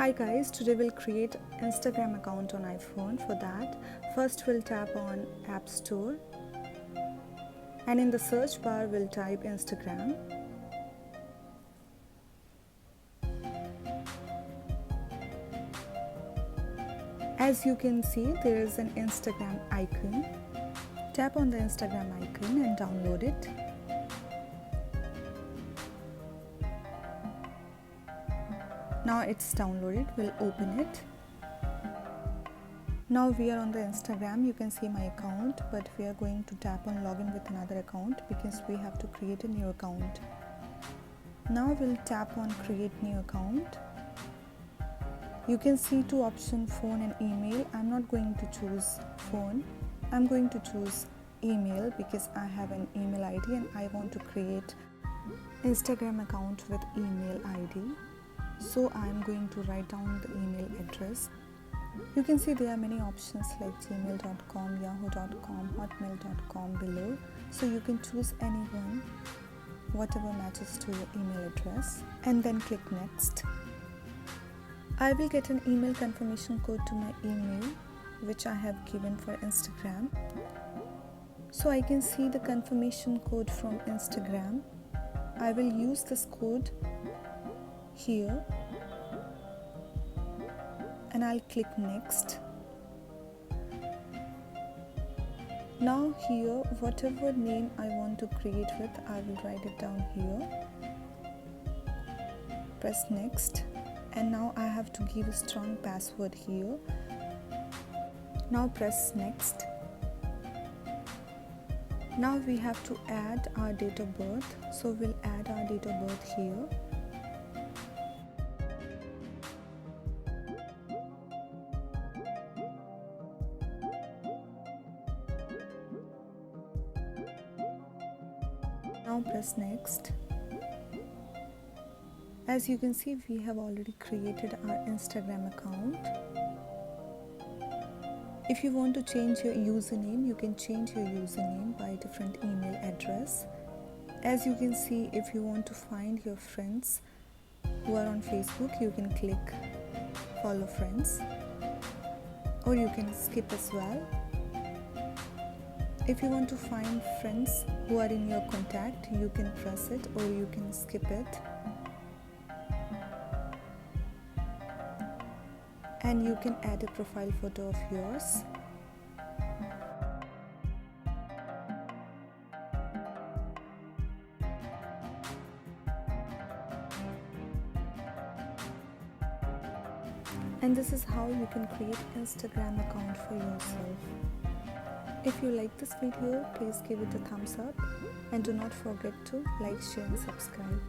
Hi guys, today we'll create Instagram account on iPhone. For that, first we'll tap on App Store and in the search bar we'll type Instagram. As you can see, there is an Instagram icon. Tap on the Instagram icon and download it. Now it's downloaded, we'll open it. Now we are on the Instagram. You can see my account, but we are going to tap on login with another account because we have to create a new account. Now we'll tap on create new account. You can see two options, phone and email. I'm not going to choose phone. I'm going to choose email because I have an email ID and I want to create Instagram account with email ID. So I'm going to write down the email address. You can see there are many options like gmail.com, yahoo.com, hotmail.com below. So you can choose any one, whatever matches to your email address, and then click next. I will get an email confirmation code to my email which I have given for Instagram. So I can see the confirmation code from Instagram. I will use this code here and I'll click next. Now here, whatever name I want to create with, I will write it down here. Press next, and now I have to give a strong password here. Now press next. Now we have to add our date of birth, so we'll add our date of birth here. Now press next. As you can see, we have already created our Instagram account. If you want to change your username, you can change your username by a different email address. As you can see, if you want to find your friends who are on Facebook, you can click follow friends, or you can skip as well. If you want to find friends who are in your contact, you can press it or you can skip it. And you can add a profile photo of yours. And this is how you can create Instagram account for yourself. If you like this video, please give it a thumbs up and do not forget to like, share and subscribe.